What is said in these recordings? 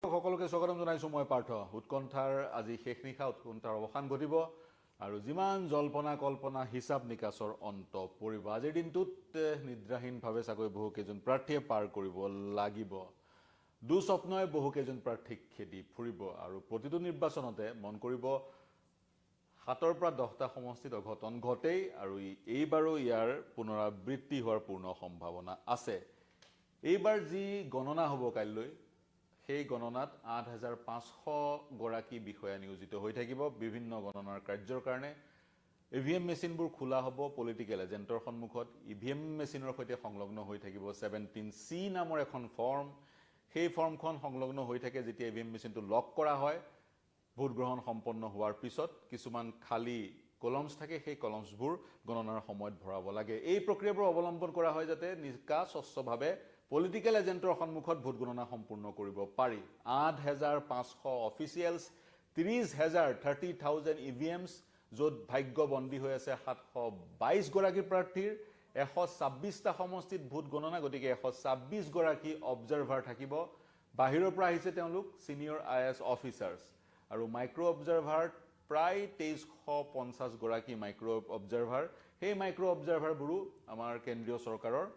সকলোকে স্বাগতম জনাইছো মই পাৰ্থ উৎকণ্ঠাৰ আজি শেষ নিশা উৎকণ্ঠাৰ অৱসান ঘটিব আৰু যিমান জল্পনা কল্পনা হিচাপ নিকাছৰ অন্ত পৰিব আজিৰ দিনটোত নিদ্ৰাহীনভাৱে চাগৈ বহু কেইজন প্ৰাৰ্থীয়ে পাৰ কৰিব লাগিব দুঃস্বপ্নই বহু কেইজন প্ৰাৰ্থীক খেদি ফুৰিব আৰু প্ৰতিটো নিৰ্বাচনতে মন কৰিব 7ৰ পৰা 10টা সমষ্টিত অঘটন ঘটেই আৰু এইবাৰো ইয়াৰ পুনৰাবৃত্তি হোৱাৰ পূৰ্ণ সম্ভাৱনা আছে এইবাৰ যি গণনা হ'ব কাইলৈ সেই গণনাত 8500 গৰাকী বিষয়া নিয়োজিত হৈ থাকিব বিভিন্ন গণনাৰ কাৰ্যৰ কাৰণে ইভিএম মেচিনবোৰ খোলা হ'ব পলিটিক্যাল এজেন্টৰ সন্মুখত ইভিএম মেচিনৰ সৈতে সংলগ্ন হৈ থাকিব 17C নামৰ এখন ফৰ্ম সেই ফৰ্মখন সংলগ্ন হৈ থাকে যেতিয়া ইভিএম মেচিনটো লক কৰা হয় ভোট গ্ৰহণ সম্পন্ন হোৱাৰ পিছত কিছুমান খালি কলমছ থাকে সেই কলমছবোৰ গণনাৰ সময়ত ভৰাব লাগে এই প্ৰক্ৰিয়াবোৰ অৱলম্বন কৰা হয় যাতে নিষ্কা স্বচ্ছভাৱে পলিটিক্যাল এজেন্টৰ সন্মুখত ভোট গণনা সম্পূৰ্ণ কৰিব পাৰি 8500 অফিচিয়েলছ 30000 ইভিএমছ য'ত ভাগ্য বন্দী হৈ আছে 722 গৰাকী প্ৰাৰ্থীৰ 126টা সমষ্টিত ভোট গণনা গতিকে 126 গৰাকী অবজাৰ্ভাৰ থাকিব বাহিৰৰ পৰা আহিছে তেওঁলোক সিনিয়ৰ আইএএছ অফিচাৰ্ছ আৰু মাইক্ৰো অবজাৰ্ভাৰ প্ৰায় 2350 গৰাকী মাইক্ৰো অবজাৰ্ভাৰ সেই মাইক্ৰো অবজাৰ্ভাৰবোৰো আমাৰ কেন্দ্ৰীয় চৰকাৰৰ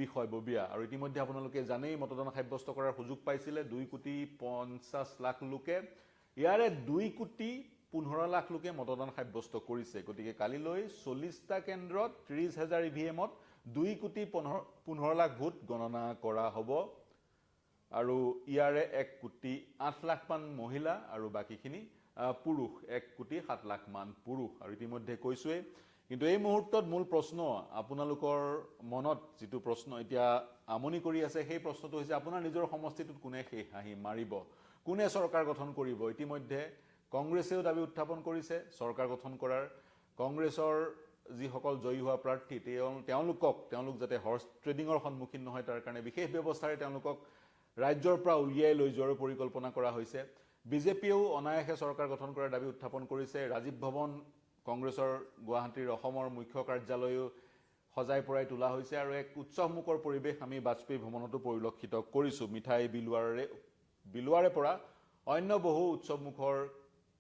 বিষয়ববীয়া আৰু ইতিমধ্যে আপোনালোকে জানেই মতদান সাব্যস্ত কৰাৰ সুযোগ পাইছিলে 2,50,00,000 লোকে ইয়াৰে 2,15,00,000 লোকে মতদান সাব্যস্ত কৰিছে গতিকে কালিলৈ 40টা কেন্দ্ৰত 30,000 ইভিএমত 2,15,00,000 ভোট গণনা কৰা হ'ব আৰু ইয়াৰে 1,08,00,000 মান মহিলা আৰু বাকিখিনি পুৰুষ 1,07,00,000 মান পুৰুষ আৰু ইতিমধ্যে কৈছোৱে কিন্তু এই মুহূৰ্তত মূল প্ৰশ্ন আপোনালোকৰ মনত যেটো প্ৰশ্ন এতিয়া আমনি কৰি আছে সেই প্ৰশ্নটো হৈছে আপোনাৰ নিজৰ সমষ্টিটোত কোনে সেই হাঁহি মাৰিব কোনে চৰকাৰ গঠন কৰিব ইতিমধ্যে কংগ্ৰেছেও দাবী উত্থাপন কৰিছে চৰকাৰ গঠন কৰাৰ কংগ্ৰেছৰ যিসকল জয়ী হোৱা প্ৰাৰ্থী তেওঁলোক যাতে হৰ্স ট্ৰেডিঙৰ সন্মুখীন নহয় তাৰ কাৰণে বিশেষ ব্যৱস্থাৰে তেওঁলোকক ৰাজ্যৰ পৰা উলিয়াই লৈ যোৱাৰ পৰিকল্পনা কৰা হৈছে বিজেপিয়েও অনায়াসে চৰকাৰ গঠন কৰাৰ দাবী উত্থাপন কৰিছে ৰাজীৱ ভৱন কংগ্ৰেছৰ গুৱাহাটীৰ অসমৰ মুখ্য কাৰ্যালয়ও সজাই পৰাই তোলা হৈছে আৰু এক উৎসৱমুখৰ পৰিৱেশ আমি বাজপেয়ী ভৱনতো পৰিলক্ষিত কৰিছো মিঠাই বিলুৱাৰে পৰা অন্য বহু উৎসৱমুখৰ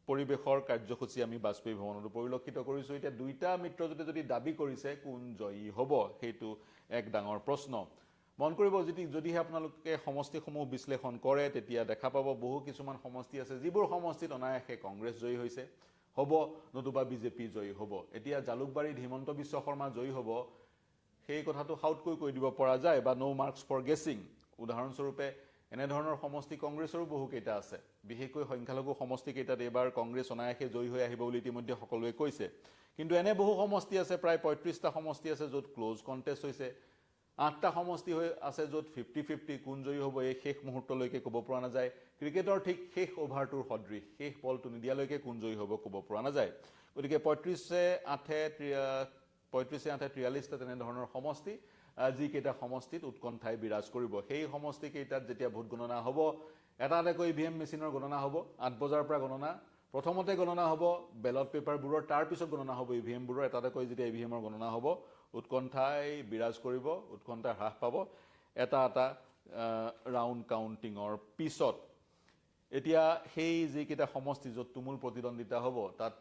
পৰিৱেশৰ কাৰ্যসূচী আমি বাজপেয়ী ভৱনতো পৰিলক্ষিত কৰিছো এতিয়া দুইটা মিত্ৰজোঁটে যদি দাবী কৰিছে কোন জয়ী হ'ব সেইটো এক ডাঙৰ প্ৰশ্ন মন কৰিব যদিহে আপোনালোকে সমষ্টিসমূহ বিশ্লেষণ কৰে তেতিয়া দেখা পাব বহু কিছুমান সমষ্টি আছে যিবোৰ সমষ্টিত অনায়াসে কংগ্ৰেছ জয়ী হৈছে হ'ব নতুবা বিজেপি জয়ী হ'ব এতিয়া জালুকবাৰীত হিমন্ত বিশ্ব শৰ্মা জয়ী হ'ব সেই কথাটো হাউটকৈ কৈ দিব পৰা যায় বা নো মাৰ্কছ ফৰ গেছিং উদাহৰণস্বৰূপে এনে ধৰণৰ সমষ্টি কংগ্ৰেছৰো বহু কেইটা আছে বিশেষকৈ সংখ্যালঘু সমষ্টি কেইটাত এবাৰ কংগ্ৰেছ অনায়াসে জয়ী হৈ আহিব বুলি ইতিমধ্যে সকলোৱে কৈছে কিন্তু এনে বহু সমষ্টি আছে প্ৰায় 35টা সমষ্টি আছে য'ত ক্লোজ কন্টেষ্ট হৈছে 8টা সমষ্টি হৈ আছে য'ত 50-50 কোন জয়ী হ'ব এই শেষ মুহূৰ্তলৈকে ক'ব পৰা নাযায় ক্ৰিকেটৰ ঠিক শেষ ওভাৰটোৰ সদৃশ শেষ বলটো নিদিয়ালৈকে কোন জয়ী হ'ব ক'ব পৰা নাযায় গতিকে 35-8 তেনে ধৰণৰ সমষ্টি যিকেইটা সমষ্টিত উৎকণ্ঠাই বিৰাজ কৰিব সেই সমষ্টি কেইটাত যেতিয়া ভোট গণনা হ'ব এটাকৈ ইভিএম মেচিনৰ গণনা হ'ব 8 বজাৰ পৰা গণনা প্ৰথমতে গণনা হ'ব বেলট পেপাৰবোৰৰ তাৰ পিছত গণনা হ'ব ইভিএমবোৰৰ এটাকৈ যেতিয়া ইভিএমৰ গণনা হ'ব উৎকণ্ঠাই বিৰাজ কৰিব উৎকণ্ঠা হ্ৰাস পাব এটা ৰাউণ্ড কাউন্টিঙৰ পিছত এতিয়া সেই যিকেইটা সমষ্টি য'ত তুমুল প্ৰতিদ্বন্দিতা হ'ব তাত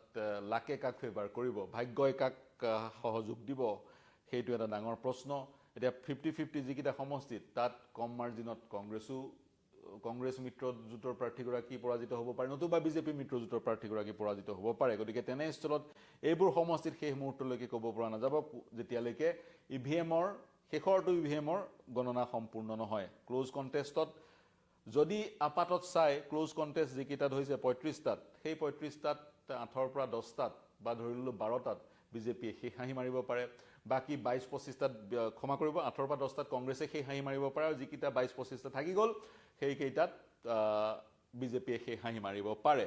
লাকে কাক ফেভাৰ কৰিব ভাগ্যই কাক সহযোগ দিব সেইটো এটা ডাঙৰ প্ৰশ্ন এতিয়া 50-50 যিকেইটা সমষ্টিত তাত কম মাৰ্জিনত কংগ্ৰেছ মিত্ৰজোঁটৰ প্ৰাৰ্থীগৰাকী পৰাজিত হ'ব পাৰে নতুবা বিজেপি মিত্ৰজোঁটৰ প্ৰাৰ্থীগৰাকী পৰাজিত হ'ব পাৰে গতিকে তেনেস্থলত এইবোৰ সমষ্টিত শেষ মুহূৰ্তলৈকে ক'ব পৰা নাযাব যেতিয়ালৈকে ইভিএমৰ শেষৰটো ইভিএমৰ গণনা সম্পূৰ্ণ নহয় ক্লোজ কণ্টেষ্টত যদি আপাতত চাই ক্লোজ কণ্টেষ্ট যিকেইটাত হৈছে 35টাত সেই 35টাত 8ৰ পৰা 10টাত বা ধৰিলো 12টাত বিজেপিয়ে শেষ হাঁহি মাৰিব পাৰে বাকি 22-25টাত ক্ষমা কৰিব 8ৰ পৰা 10টাত কংগ্ৰেছে শেষ হাঁহি মাৰিব পাৰে আৰু যিকেইটা 22-25টা থাকি গ'ল সেই কেইটাত বিজেপিয়ে শেষ হাঁহি মাৰিব পাৰে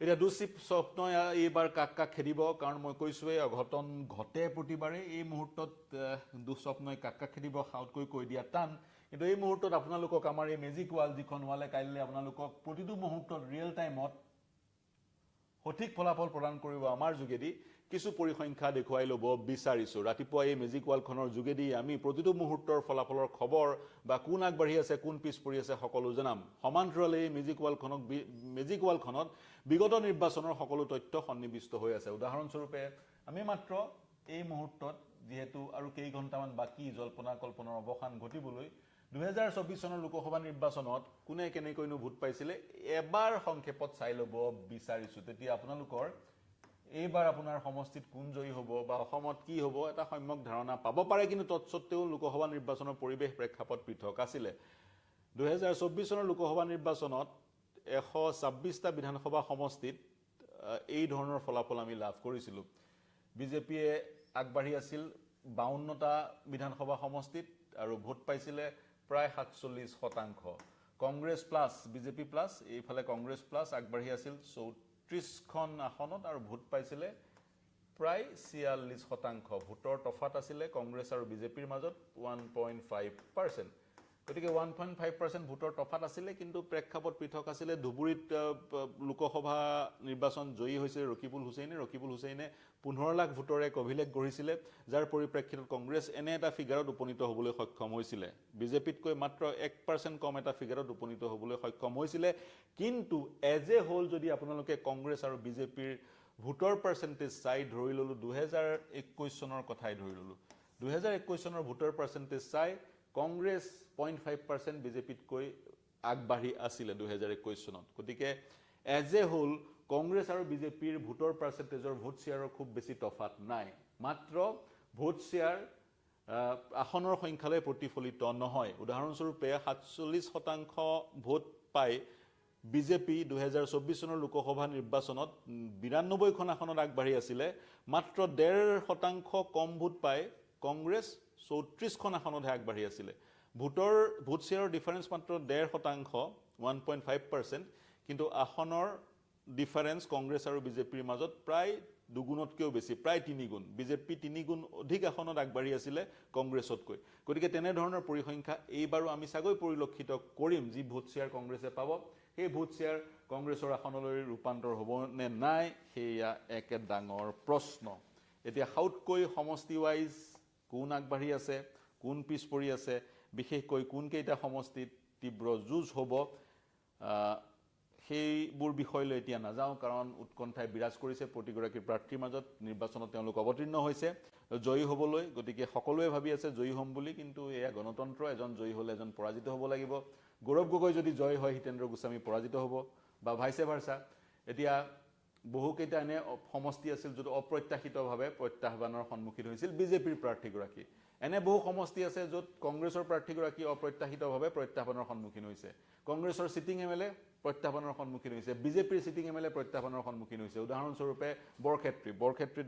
এতিয়া দুঃস্বপ্নই এইবাৰ কাক খেদিব কাৰণ মই কৈছোৱে অঘটন ঘটে প্ৰতিবাৰে এই মুহূৰ্তত দুঃস্বপ্নই কাক খেদিব হাউটকৈ কৈ দিয়া টান কিন্তু এই মুহূৰ্তত আপোনালোকক আমাৰ এই মেজিক ৱাল যিখন ৱালে কাইলৈ আপোনালোকক প্ৰতিটো মুহূৰ্তত ৰিয়েল টাইমত সঠিক ফলাফল প্ৰদান কৰিব আমাৰ যোগেদি কিছু পৰিসংখ্যা দেখুৱাই ল'ব বিচাৰিছোঁ ৰাতিপুৱা এই মেজিক ৱালখনৰ যোগেদি আমি প্ৰতিটো মুহূৰ্তৰ ফলাফলৰ খবৰ বা কোন আগবাঢ়ি আছে কোন পিছ পৰি আছে সকলো জনাম সমান্তৰালে এই মেজিক ৱালখনত বিগত নিৰ্বাচনৰ সকলো তথ্য সন্নিৱিষ্ট হৈ আছে উদাহৰণস্বৰূপে আমি মাত্ৰ এই মুহূৰ্তত যেহেতু আৰু কেই ঘণ্টামান বাকি জল্পনা কল্পনাৰ অৱসান ঘটিবলৈ 2024 চনৰ লোকসভা নিৰ্বাচনত কোনে কেনেকৈনো ভোট পাইছিলে এবাৰ সংক্ষেপত চাই ল'ব বিচাৰিছোঁ তেতিয়া আপোনালোকৰ এইবাৰ আপোনাৰ সমষ্টিত কোন জয়ী হ'ব বা অসমত কি হ'ব এটা সম্যক ধাৰণা পাব পাৰে কিন্তু তৎসত্ত্বেও লোকসভা নিৰ্বাচনৰ পৰিৱেশ প্ৰেক্ষাপট পৃথক আছিলে 2024 চনৰ লোকসভা নিৰ্বাচনত 126টা বিধানসভা সমষ্টিত এই ধৰণৰ ফলাফল আমি লাভ কৰিছিলোঁ বিজেপিয়ে আগবাঢ়ি আছিল 52টা বিধানসভা সমষ্টিত আৰু ভোট পাইছিলে প্ৰায় 47% কংগ্ৰেছ প্লাছ বিজেপি প্লাছ এইফালে কংগ্ৰেছ প্লাছ আগবাঢ়ি আছিল 34খন আসনত আৰু ভোট পাইছিলে প্ৰায় 46% ভোটৰ তফাত আছিলে কংগ্ৰেছ আৰু বিজেপিৰ মাজত 1.5% গতিকে 1.5% ভোটৰ তফাত আছিলে কিন্তু প্ৰেক্ষাপট পৃথক আছিলে ধুবুৰীত লোকসভা নিৰ্বাচন জয়ী হৈছিল ৰকিবুল হুছেইনে 15 লাখ ভোটৰ এক অভিলেখ গঢ়িছিলে যাৰ পৰিপ্ৰেক্ষিতত কংগ্ৰেছ এনে এটা ফিগাৰত উপনীত হ'বলৈ সক্ষম হৈছিলে বিজেপিতকৈ মাত্ৰ 1% কম এটা ফিগাৰত উপনীত হ'বলৈ সক্ষম হৈছিলে কিন্তু এজ এ হোল যদি আপোনালোকে কংগ্ৰেছ আৰু বিজেপিৰ ভোটৰ পাৰ্চেন্টেজ চাই ধৰি ললো 2021 চনৰ কথাই ধৰি ললো 2021 চনৰ ভোটৰ পাৰ্চেন্টেজ চাই কংগ্ৰেছ 0.5% বিজেপিতকৈ আগবাঢ়ি আছিলে 2021 চনত গতিকে এজ এ হোল কংগ্ৰেছ আৰু বিজেপিৰ ভোটৰ পাৰ্চেন্টেজৰ ভোট শ্বেয়াৰৰ খুব বেছি তফাত নাই মাত্ৰ ভোট শ্বেয়াৰ আসনৰ সংখ্যালৈ প্ৰতিফলিত নহয় উদাহৰণস্বৰূপে 47% ভোট পাই বিজেপি 2024 চনৰ লোকসভা নিৰ্বাচনত 92খন আসনত আগবাঢ়ি আছিলে মাত্ৰ 1.5% কম ভোট পাই কংগ্ৰেছ 34খন আসনতহে আগবাঢ়ি আছিলে ভোট শ্বেয়াৰৰ ডিফাৰেন্স মাত্ৰ 1.5% 1.5% কিন্তু আসনৰ ডিফাৰেন্স কংগ্ৰেছ আৰু বিজেপিৰ মাজত প্ৰায় দুগুণতকৈও বেছি প্ৰায় 3 গুণ বিজেপি 3 গুণ অধিক আসনত আগবাঢ়ি আছিলে কংগ্ৰেছতকৈ গতিকে তেনে ধৰণৰ পৰিসংখ্যা এইবাৰো আমি চাগৈ পৰিলক্ষিত কৰিম যি ভোট শ্বেয়াৰ কংগ্ৰেছে পাব সেই ভোট শ্বেয়াৰ কংগ্ৰেছৰ আসনলৈ ৰূপান্তৰ হ'ব নে নাই সেয়া এক ডাঙৰ প্ৰশ্ন এতিয়া হাউতকৈ সমষ্টি ৱাইজ কোন আগবাঢ়ি আছে কোন পিছ পৰি আছে বিশেষকৈ কোন কেইটা সমষ্টিত তীব্ৰ যুঁজ হ'ব সেইবোৰ বিষয়লৈ এতিয়া নাযাওঁ কাৰণ উৎকণ্ঠাই বিৰাজ কৰিছে প্ৰতিগৰাকী প্ৰাৰ্থীৰ মাজত নিৰ্বাচনত তেওঁলোক অৱতীৰ্ণ হৈছে জয়ী হ'বলৈ গতিকে সকলোৱে ভাবি আছে জয়ী হ'ম বুলি কিন্তু এয়া গণতন্ত্ৰ এজন জয়ী হ'লে এজন পৰাজিত হ'ব লাগিব গৌৰৱ গগৈ যদি জয় হয় হিতেন্দ্ৰ গোস্বামী পৰাজিত হ'ব বা ভাইছে ভাৰ্সা এতিয়া বহুকেইটা এনে সমষ্টি আছিল য'ত অপ্ৰত্যাশিতভাৱে প্ৰত্যাহ্বানৰ সন্মুখীন হৈছিল বিজেপিৰ প্ৰাৰ্থীগৰাকী এনে বহু সমষ্টি আছে য'ত কংগ্ৰেছৰ প্ৰাৰ্থীগৰাকী অপ্ৰত্যাশিতভাৱে প্ৰত্যাহ্বানৰ সন্মুখীন হৈছে কংগ্ৰেছৰ সিটিং এমএলএ প্ৰত্যাহ্বানৰ সন্মুখীন হৈছে বিজেপিৰ সিটিং এমএলএ প্ৰত্যাহ্বানৰ সন্মুখীন হৈছে উদাহৰণস্বৰূপে বৰক্ষেত্ৰীত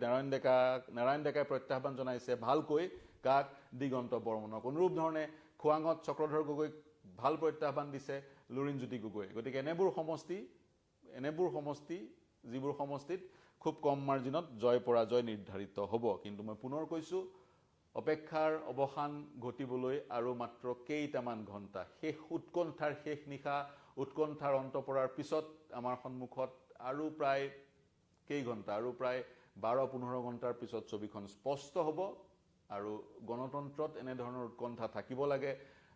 নাৰায়ণ ডেকাই প্ৰত্যাহ্বান জনাইছে ভালকৈ কাক দিগন্ত বৰ্মনক অনুৰূপ ধৰণে খোৱাঙত চক্ৰধৰ গগৈক ভাল প্ৰত্যাহ্বান দিছে লুৰিণজ্যোতি গগৈ গতিকে এনেবোৰ সমষ্টি যিবোৰ সমষ্টিত খুব কম মাৰ্জিনত জয় পৰাজয় নিৰ্ধাৰিত হ'ব কিন্তু মই পুনৰ কৈছোঁ অপেক্ষাৰ অৱসান ঘটিবলৈ আৰু মাত্ৰ কেইটামান ঘণ্টা শেষ উৎকণ্ঠাৰ শেষ নিশা উৎকণ্ঠাৰ অন্ত পৰাৰ পিছত আমাৰ সন্মুখত আৰু প্ৰায় কেই ঘণ্টা আৰু প্ৰায় 12-15 ঘণ্টাৰ পিছত ছবিখন স্পষ্ট হ'ব আৰু গণতন্ত্ৰত এনে ধৰণৰ উৎকণ্ঠা থাকিব লাগে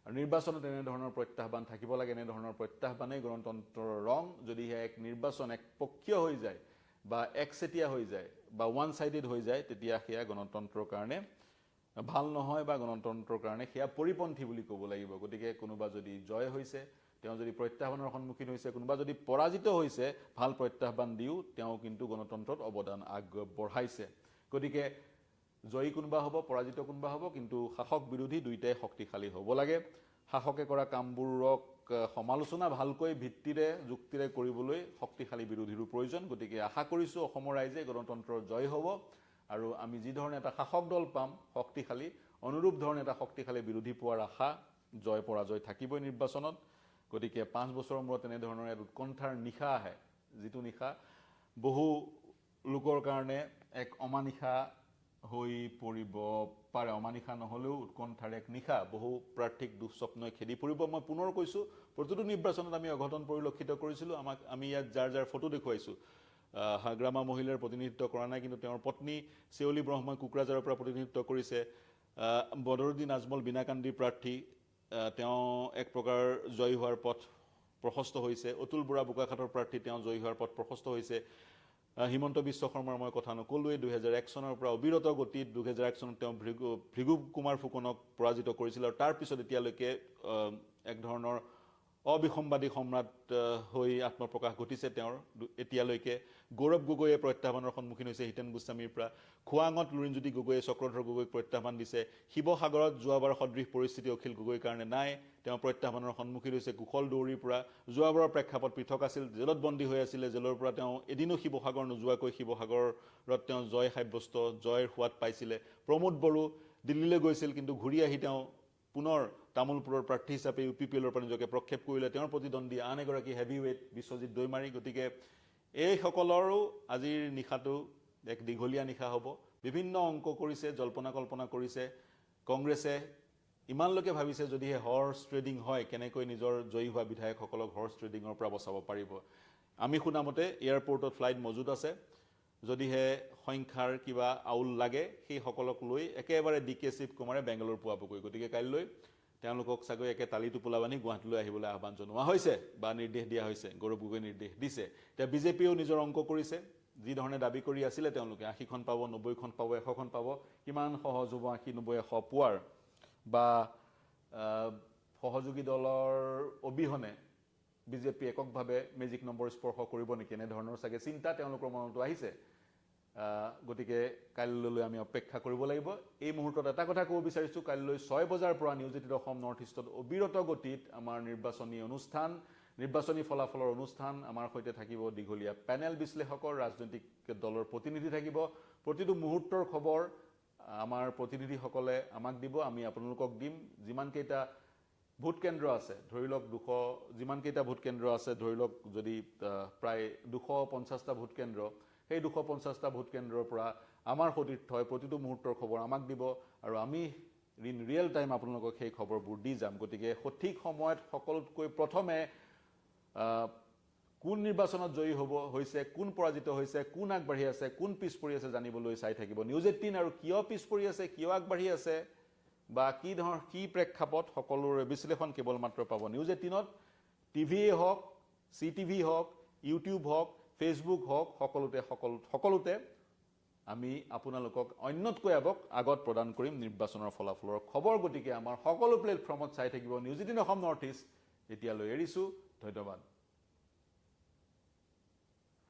নিৰ্বাচনত এনে ধৰণৰ প্ৰত্যাহ্বান থাকিব লাগে এনে ধৰণৰ প্ৰত্যাহ্বানেই গণতন্ত্ৰৰ ৰং যদিহে এক নিৰ্বাচন একপক্ষীয় হৈ যায় বা একচেটিয়া হৈ যায় বা ওৱান সাইডেড হৈ যায় তেতিয়া সেয়া গণতন্ত্ৰৰ কাৰণে ভাল নহয় বা গণতন্ত্ৰৰ কাৰণে সেয়া পৰিপন্থী বুলি ক'ব লাগিব গতিকে কোনোবা যদি জয় হৈছে তেওঁ যদি প্ৰত্যাহ্বানৰ সন্মুখীন হৈছে কোনোবা যদি পৰাজিত হৈছে ভাল প্ৰত্যাহ্বান দিও তেওঁ কিন্তু গণতন্ত্ৰত অৱদান আগবঢ়াইছে গতিকে জয়ী কোনোবা হ'ব পৰাজিত কোনোবা হ'ব কিন্তু শাসক বিৰোধী দুইটাই শক্তিশালী হ'ব লাগে শাসকে কৰা কামবোৰক সমালোচনা ভালকৈ ভিত্তিৰে যুক্তিৰে কৰিবলৈ শক্তিশালী বিৰোধীৰো প্ৰয়োজন গতিকে আশা কৰিছোঁ অসমৰ ৰাইজে গণতন্ত্ৰৰ জয় হ'ব আৰু আমি যি ধৰণে এটা শাসক দল পাম শক্তিশালী অনুৰূপ ধৰণে এটা শক্তিশালী বিৰোধী পোৱাৰ আশা জয় পৰাজয় থাকিবই নিৰ্বাচনত গতিকে 5 বছৰৰ মূৰত এনে ধৰণৰ এক উৎকণ্ঠাৰ নিশা আহে যিটো নিশা বহু লোকৰ কাৰণে এক অমানিশা হৈ পৰিব পাৰে অমানিশা নহলেও উৎকণ্ঠাৰ এক নিশা বহু প্ৰাৰ্থীক দুঃস্বপ্নই খেদি পৰিব মই পুনৰ কৈছোঁ প্ৰতিটো নিৰ্বাচনত আমি অঘটন পৰিলক্ষিত কৰিছিলোঁ আমি ইয়াত যাৰ ফটো দেখুৱাইছোঁ হাগ্ৰামা মহিলাৰ প্ৰতিনিধিত্ব কৰা নাই, কিন্তু তেওঁৰ পত্নী চেউলি ব্ৰহ্মই কোকৰাঝাৰৰ পৰা প্ৰতিনিধিত্ব কৰিছে। বদৰুদ্দিন আজমল বিনাকান্দিৰ প্ৰাৰ্থী, তেওঁ এক প্ৰকাৰ জয়ী হোৱাৰ পথ প্ৰশস্ত হৈছে। অতুল বৰা বোকাখাটৰ প্ৰাৰ্থী, তেওঁ জয়ী হোৱাৰ পথ প্ৰশস্ত হৈছে। হিমন্ত বিশ্ব শৰ্মাৰ মই কথা নকলোৱেই, 2001 চনৰ পৰা অবিৰত গতিত 2001 চনত তেওঁ ভৃগু কুমাৰ ফুকনক পৰাজিত কৰিছিল, আৰু তাৰ পিছত এতিয়ালৈকে এক ধৰণৰ অবিসম্বাদী সম্ৰাট হৈ আত্মপ্ৰকাশ ঘটিছে তেওঁৰ। এতিয়ালৈকে গৌৰৱ গগৈয়ে প্ৰত্যাহ্বানৰ সন্মুখীন হৈছে হিতেন গোস্বামীৰ পৰা। খোৱাঙত লুৰিণজ্যোতি গগৈয়ে চক্ৰধৰ গগৈক প্ৰত্যাহ্বান দিছে। শিৱসাগৰত যোৱাবাৰ সদৃশ পৰিস্থিতি অখিল গগৈৰ কাৰণে নাই, তেওঁ প্ৰত্যাহ্বানৰ সন্মুখীন হৈছে কুশল দৌৰীৰ পৰা। যোৱাবাৰৰ প্ৰেক্ষাপট পৃথক আছিল, জেলত বন্দী হৈ আছিলে, জেলৰ পৰা তেওঁ এদিনো শিৱসাগৰ নোযোৱাকৈ শিৱসাগৰত তেওঁ জয় সাব্যস্ত, জয়ৰ সোৱাদ পাইছিলে। প্ৰমোদ বড়ো দিল্লীলৈ গৈছিল, কিন্তু ঘূৰি আহি তেওঁ পুনৰ তামোলপুৰৰ প্ৰাৰ্থী হিচাপে UPPLৰ পৰা নিজকে প্ৰক্ষেপ কৰিলে। তেওঁৰ প্ৰতিদ্বন্দ্বী আন এগৰাকী হেভিৱেইট বিশ্বজিৎ দৈমাৰী। গতিকে এইসকলৰো আজিৰ নিশাটো এক দীঘলীয়া নিশা হ'ব। বিভিন্ন অংক কৰিছে, জল্পনা কল্পনা কৰিছে। কংগ্ৰেছে ইমানলৈকে ভাবিছে যদিহে হৰ্চ ট্ৰেডিং হয়, কেনেকৈ নিজৰ জয়ী হোৱা বিধায়কসকলক হৰ্চ ট্ৰেডিঙৰ পৰা বচাব পাৰিব। আমি শুনামতে এয়াৰপৰ্টত ফ্লাইট মজুত আছে, যদিহে সংখ্যাৰ কিবা আউল লাগে সেইসকলক লৈ একেবাৰে DK শিৱকুমাৰে বেংগালুৰু পোৱাবগৈ। গতিকে কাইলৈ তেওঁলোকক চাগৈ একে তালি টোপোলা বান্ধি গুৱাহাটীলৈ আহিবলৈ আহ্বান জনোৱা হৈছে বা নিৰ্দেশ দিয়া হৈছে। গৌৰৱ গগৈ নিৰ্দেশ দিছে। এতিয়া বিজেপিয়েও নিজৰ অংক কৰিছে, যি ধৰণে দাবী কৰি আছিলে তেওঁলোকে 80খন পাব, 90খন পাব, 100খন পাব। কিমান সহজ হ'ব 80, 90, 100 পোৱাৰ, বা সহযোগী দলৰ অবিহনে বিজেপি এককভাৱে মেজিক নম্বৰ স্পৰ্শ কৰিব নেকি, এনেধৰণৰ চাগে চিন্তা তেওঁলোকৰ মনতো আহিছে। গতিকে কাইলৈ আমি অপেক্ষা কৰিব লাগিব। এই মুহূৰ্তত এটা কথা ক'ব বিচাৰিছোঁ, কাইলৈ 6 বজাৰ পৰা নিউজ 18 অসম নৰ্থ ইষ্টত অবিৰত গতিত আমাৰ নিৰ্বাচনী অনুষ্ঠান, নিৰ্বাচনী ফলাফলৰ অনুষ্ঠান। আমাৰ সৈতে থাকিব দীঘলীয়া পেনেল বিশ্লেষকৰ, ৰাজনৈতিক দলৰ প্ৰতিনিধি থাকিব। প্ৰতিটো মুহূৰ্তৰ খবৰ আমাৰ প্ৰতিনিধিসকলে আমাক দিব, আমি আপোনালোকক দিম। যিমানকেইটা ভোট কেন্দ্ৰ আছে, ধৰি লওক 200, যিমানকেইটা ভোট কেন্দ্ৰ আছে ধৰি লওক, যদি প্ৰায় 250টা ভোট কেন্দ্ৰ, সেই 250টা ভোট কেন্দ্ৰৰ পৰা আমাৰ সতীৰ্থ হয় প্ৰতিটো মুহূৰ্তৰ খবৰ আমাক দিব, আৰু আমি ইন ৰিয়েল টাইম আপোনালোকক সেই খবৰবোৰ দি যাম। গতিকে সঠিক সময়ত সকলোতকৈ প্ৰথমে কোন নিৰ্বাচনত জয়ী হৈছে, কোন পৰাজিত হৈছে, কোন আগবাঢ়ি আছে, কোন পিছ পৰি আছে জানিবলৈ চাই থাকিব নিউজ 18। আৰু কিয় পিছ পৰি আছে, কিয় আগবাঢ়ি আছে, বা কি প্ৰেক্ষাপট, সকলোৰে বিশ্লেষণ কেৱল মাত্ৰ পাব নিউজ 18ত। টিভিয়ে হওক, CTV হওক, ইউটিউব হওক, ফেচবুক হওক, সকলোতে আমি আপোনালোকক অন্যতকৈ আগত প্ৰদান কৰিম নিৰ্বাচনৰ ফলাফলৰ খবৰ। গতিকে আমাৰ সকলো প্লেটফৰ্মত চাই থাকিব নিউজ 18 অসম নৰ্থ ইষ্ট। এতিয়ালৈ এৰিছোঁ, ধন্যবাদ।